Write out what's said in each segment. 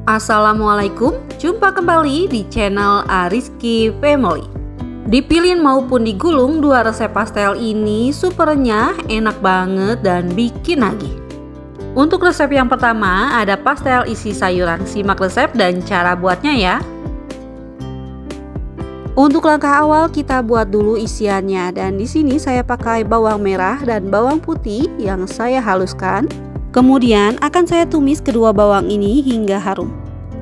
Assalamualaikum, jumpa kembali di channel Ariski Family. Dipilin maupun digulung, dua resep pastel ini super renyah, enak banget dan bikin nagih. Untuk resep yang pertama ada pastel isi sayuran. Simak resep dan cara buatnya ya. Untuk langkah awal kita buat dulu isiannya, dan di sini saya pakai bawang merah dan bawang putih yang saya haluskan. Kemudian akan saya tumis kedua bawang ini hingga harum.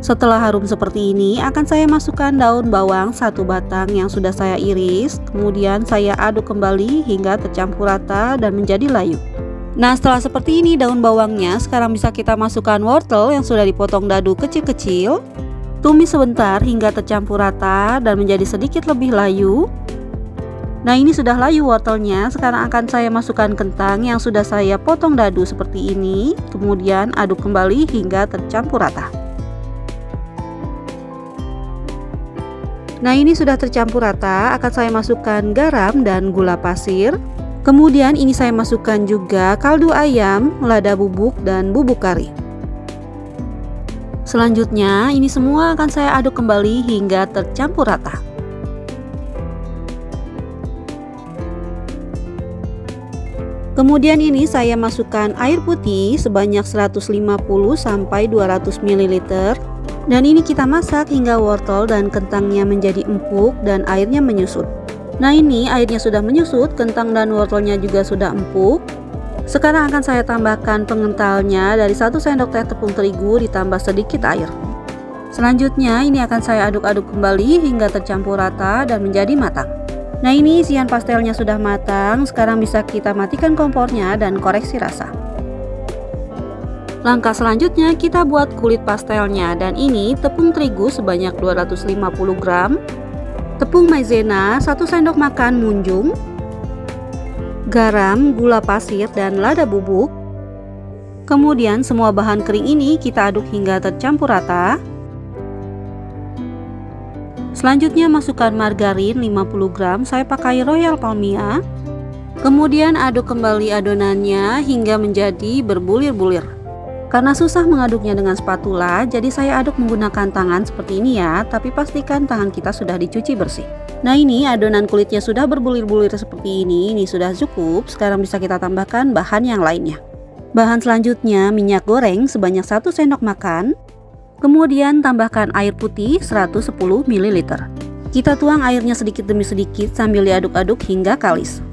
Setelah harum seperti ini, akan saya masukkan daun bawang 1 batang yang sudah saya iris. Kemudian saya aduk kembali hingga tercampur rata dan menjadi layu. Nah, setelah seperti ini daun bawangnya, sekarang bisa kita masukkan wortel yang sudah dipotong dadu kecil-kecil. Tumis sebentar hingga tercampur rata dan menjadi sedikit lebih layu. Nah, ini sudah layu wortelnya. Sekarang akan saya masukkan kentang yang sudah saya potong dadu seperti ini. Kemudian aduk kembali hingga tercampur rata. Nah, ini sudah tercampur rata. Akan saya masukkan garam dan gula pasir. Kemudian ini saya masukkan juga kaldu ayam, lada bubuk, dan bubuk kari. Selanjutnya ini semua akan saya aduk kembali hingga tercampur rata. Kemudian ini saya masukkan air putih sebanyak 150 sampai 200 ml. Dan ini kita masak hingga wortel dan kentangnya menjadi empuk dan airnya menyusut. Nah, ini airnya sudah menyusut, kentang dan wortelnya juga sudah empuk. Sekarang akan saya tambahkan pengentalnya dari 1 sendok teh tepung terigu ditambah sedikit air. Selanjutnya ini akan saya aduk-aduk kembali hingga tercampur rata dan menjadi matang. Nah, ini isian pastelnya sudah matang. Sekarang bisa kita matikan kompornya dan koreksi rasa. Langkah selanjutnya kita buat kulit pastelnya, dan ini tepung terigu sebanyak 250 gram, tepung maizena 1 sendok makan munjung, garam, gula pasir, dan lada bubuk. Kemudian semua bahan kering ini kita aduk hingga tercampur rata. Selanjutnya masukkan margarin 50 gram, saya pakai Royal Palmia. Kemudian aduk kembali adonannya hingga menjadi berbulir-bulir. Karena susah mengaduknya dengan spatula, jadi saya aduk menggunakan tangan seperti ini ya, tapi pastikan tangan kita sudah dicuci bersih. Nah, ini adonan kulitnya sudah berbulir-bulir seperti ini sudah cukup. Sekarang bisa kita tambahkan bahan yang lainnya. Bahan selanjutnya minyak goreng sebanyak 1 sendok makan. Kemudian tambahkan air putih 110 ml. Kita tuang airnya sedikit demi sedikit sambil diaduk-aduk hingga kalis.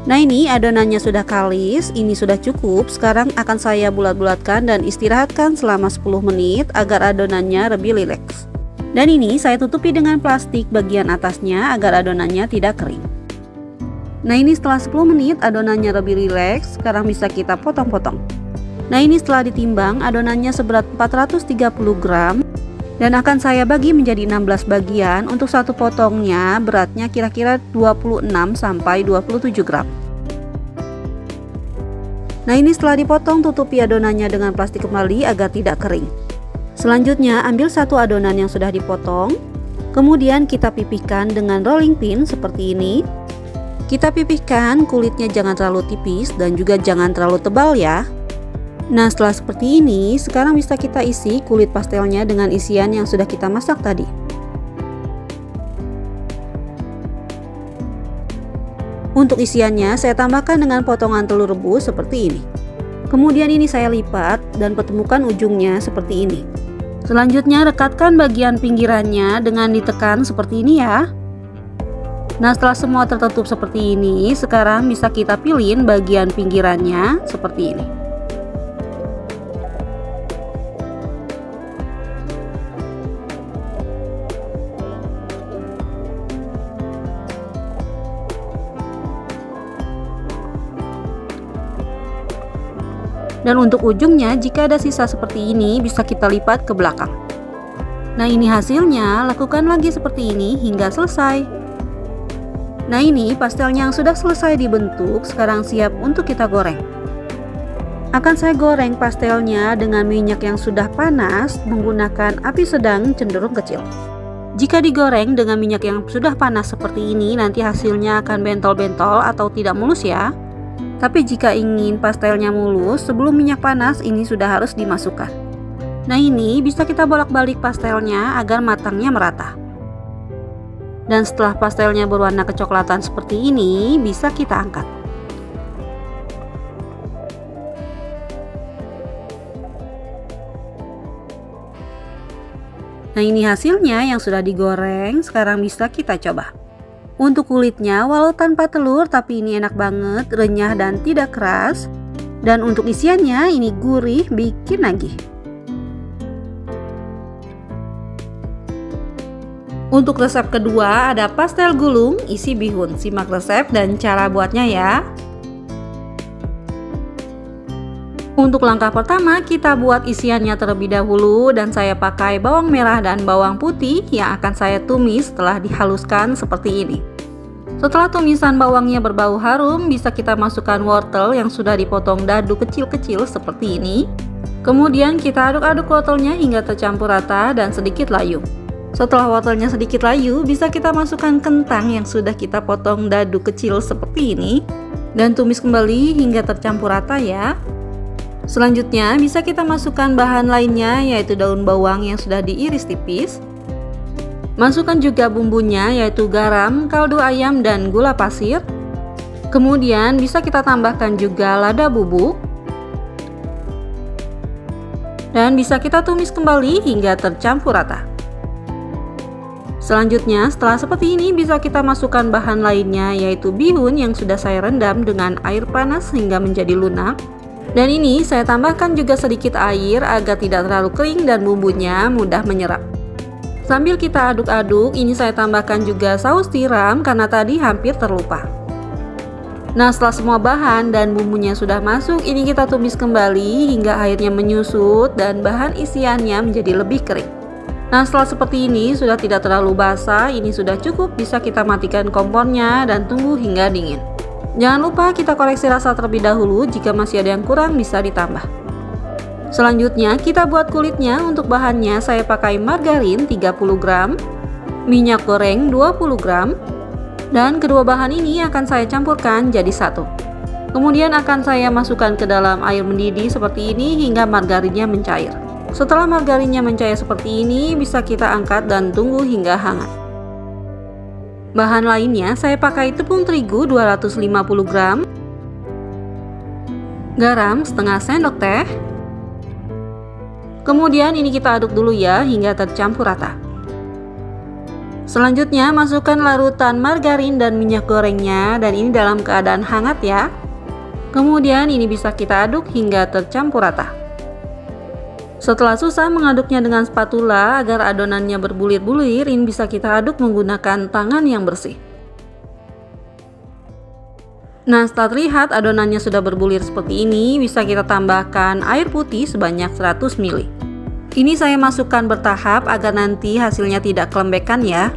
Nah, ini adonannya sudah kalis, ini sudah cukup. Sekarang akan saya bulat-bulatkan dan istirahatkan selama 10 menit agar adonannya lebih rileks. Dan ini saya tutupi dengan plastik bagian atasnya agar adonannya tidak kering. Nah, ini setelah 10 menit adonannya lebih rileks. Sekarang bisa kita potong-potong. Nah, ini setelah ditimbang adonannya seberat 430 gram. Dan akan saya bagi menjadi 16 bagian. Untuk satu potongnya beratnya kira-kira 26 sampai 27 gram. Nah, ini setelah dipotong tutupi adonannya dengan plastik kembali agar tidak kering. Selanjutnya ambil satu adonan yang sudah dipotong. Kemudian kita pipihkan dengan rolling pin seperti ini. Kita pipihkan kulitnya jangan terlalu tipis dan juga jangan terlalu tebal ya. Nah, setelah seperti ini, sekarang bisa kita isi kulit pastelnya dengan isian yang sudah kita masak tadi. Untuk isiannya, saya tambahkan dengan potongan telur rebus seperti ini. Kemudian ini saya lipat dan pertemukan ujungnya seperti ini. Selanjutnya rekatkan bagian pinggirannya dengan ditekan seperti ini ya. Nah, setelah semua tertutup seperti ini, sekarang bisa kita pilin bagian pinggirannya seperti ini. Dan untuk ujungnya, jika ada sisa seperti ini, bisa kita lipat ke belakang. Nah, ini hasilnya. Lakukan lagi seperti ini hingga selesai. Nah, ini pastelnya yang sudah selesai dibentuk. Sekarang siap untuk kita goreng. Akan saya goreng pastelnya dengan minyak yang sudah panas menggunakan api sedang cenderung kecil. Jika digoreng dengan minyak yang sudah panas seperti ini, nanti hasilnya akan bentol-bentol atau tidak mulus ya. Tapi jika ingin pastelnya mulus, sebelum minyak panas ini sudah harus dimasukkan. Nah, ini bisa kita bolak-balik pastelnya agar matangnya merata. Dan setelah pastelnya berwarna kecoklatan seperti ini, bisa kita angkat. Nah, ini hasilnya yang sudah digoreng. Sekarang bisa kita coba. Untuk kulitnya, walau tanpa telur, tapi ini enak banget, renyah dan tidak keras. Dan untuk isiannya, ini gurih, bikin nagih. Untuk resep kedua ada pastel gulung isi bihun. Simak resep dan cara buatnya ya. Untuk langkah pertama, kita buat isiannya terlebih dahulu dan saya pakai bawang merah dan bawang putih yang akan saya tumis setelah dihaluskan seperti ini. Setelah tumisan bawangnya berbau harum, bisa kita masukkan wortel yang sudah dipotong dadu kecil-kecil seperti ini. Kemudian kita aduk-aduk wortelnya hingga tercampur rata dan sedikit layu. Setelah wortelnya sedikit layu, bisa kita masukkan kentang yang sudah kita potong dadu kecil seperti ini dan tumis kembali hingga tercampur rata ya. Selanjutnya bisa kita masukkan bahan lainnya yaitu daun bawang yang sudah diiris tipis. Masukkan juga bumbunya yaitu garam, kaldu ayam dan gula pasir. Kemudian bisa kita tambahkan juga lada bubuk. Dan bisa kita tumis kembali hingga tercampur rata. Selanjutnya setelah seperti ini bisa kita masukkan bahan lainnya yaitu bihun yang sudah saya rendam dengan air panas hingga menjadi lunak. Dan ini saya tambahkan juga sedikit air agar tidak terlalu kering dan bumbunya mudah menyerap. Sambil kita aduk-aduk, ini saya tambahkan juga saus tiram karena tadi hampir terlupa. Nah, setelah semua bahan dan bumbunya sudah masuk, ini kita tumis kembali hingga airnya menyusut dan bahan isiannya menjadi lebih kering. Nah, setelah seperti ini sudah tidak terlalu basah, ini sudah cukup, bisa kita matikan kompornya dan tunggu hingga dingin. Jangan lupa kita koreksi rasa terlebih dahulu, jika masih ada yang kurang bisa ditambah. Selanjutnya kita buat kulitnya. Untuk bahannya saya pakai margarin 30 gram, minyak goreng 20 gram, dan kedua bahan ini akan saya campurkan jadi satu. Kemudian akan saya masukkan ke dalam air mendidih seperti ini hingga margarinnya mencair. Setelah margarinnya mencair seperti ini, bisa kita angkat dan tunggu hingga hangat. Bahan lainnya saya pakai tepung terigu 250 gram, garam setengah sendok teh. Kemudian ini kita aduk dulu ya hingga tercampur rata. Selanjutnya masukkan larutan margarin dan minyak gorengnya dan ini dalam keadaan hangat ya. Kemudian ini bisa kita aduk hingga tercampur rata. Setelah susah mengaduknya dengan spatula agar adonannya berbulir-bulir, ini bisa kita aduk menggunakan tangan yang bersih. Nah, setelah terlihat adonannya sudah berbulir seperti ini, bisa kita tambahkan air putih sebanyak 100 ml. Ini saya masukkan bertahap agar nanti hasilnya tidak kelembekan ya.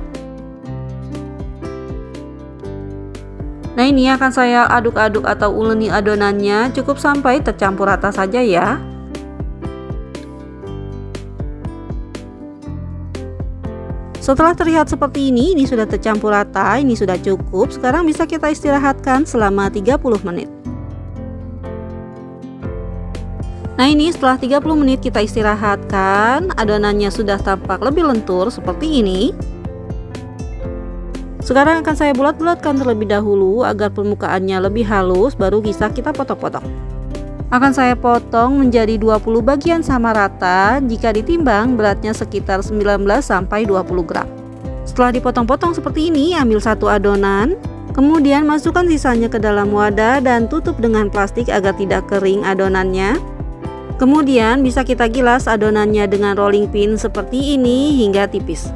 Nah, ini akan saya aduk-aduk atau uleni adonannya cukup sampai tercampur rata saja ya. Setelah terlihat seperti ini sudah tercampur rata, ini sudah cukup. Sekarang bisa kita istirahatkan selama 30 menit. Nah, ini setelah 30 menit kita istirahatkan, adonannya sudah tampak lebih lentur seperti ini. Sekarang akan saya bulat-bulatkan terlebih dahulu agar permukaannya lebih halus, baru bisa kita potong-potong. Akan saya potong menjadi 20 bagian sama rata. Jika ditimbang beratnya sekitar 19-20 gram. Setelah dipotong-potong seperti ini, ambil satu adonan, kemudian masukkan sisanya ke dalam wadah dan tutup dengan plastik agar tidak kering adonannya. Kemudian bisa kita gilas adonannya dengan rolling pin seperti ini hingga tipis.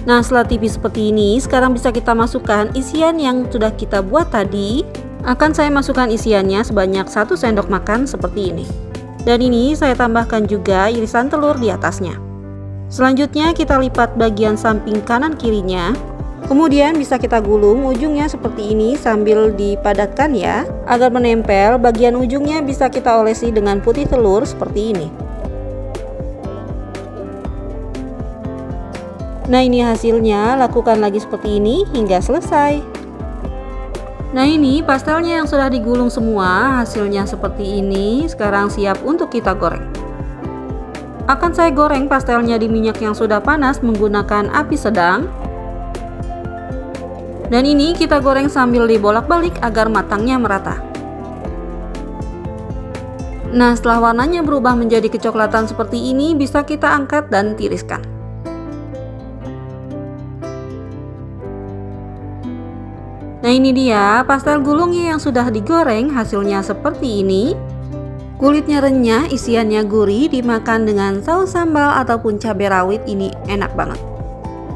Nah, setelah tipis seperti ini, sekarang bisa kita masukkan isian yang sudah kita buat tadi. Akan saya masukkan isiannya sebanyak 1 sendok makan seperti ini. Dan ini saya tambahkan juga irisan telur di atasnya. Selanjutnya kita lipat bagian samping kanan kirinya. Kemudian bisa kita gulung ujungnya seperti ini sambil dipadatkan ya, agar menempel. Bagian ujungnya bisa kita olesi dengan putih telur seperti ini. Nah ini hasilnya, lakukan lagi seperti ini hingga selesai. Nah ini pastelnya yang sudah digulung semua, hasilnya seperti ini. Sekarang siap untuk kita goreng. Akan saya goreng pastelnya di minyak yang sudah panas menggunakan api sedang. Dan ini kita goreng sambil dibolak-balik agar matangnya merata. Nah setelah warnanya berubah menjadi kecoklatan seperti ini, bisa kita angkat dan tiriskan. Nah ini dia pastel gulungnya yang sudah digoreng, hasilnya seperti ini. Kulitnya renyah, isiannya gurih, dimakan dengan saus sambal ataupun cabai rawit, ini enak banget.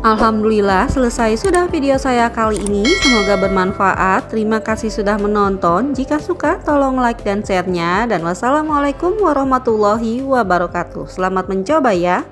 Alhamdulillah selesai sudah video saya kali ini, semoga bermanfaat. Terima kasih sudah menonton. Jika suka tolong like dan share-nya, dan wassalamualaikum warahmatullahi wabarakatuh. Selamat mencoba ya.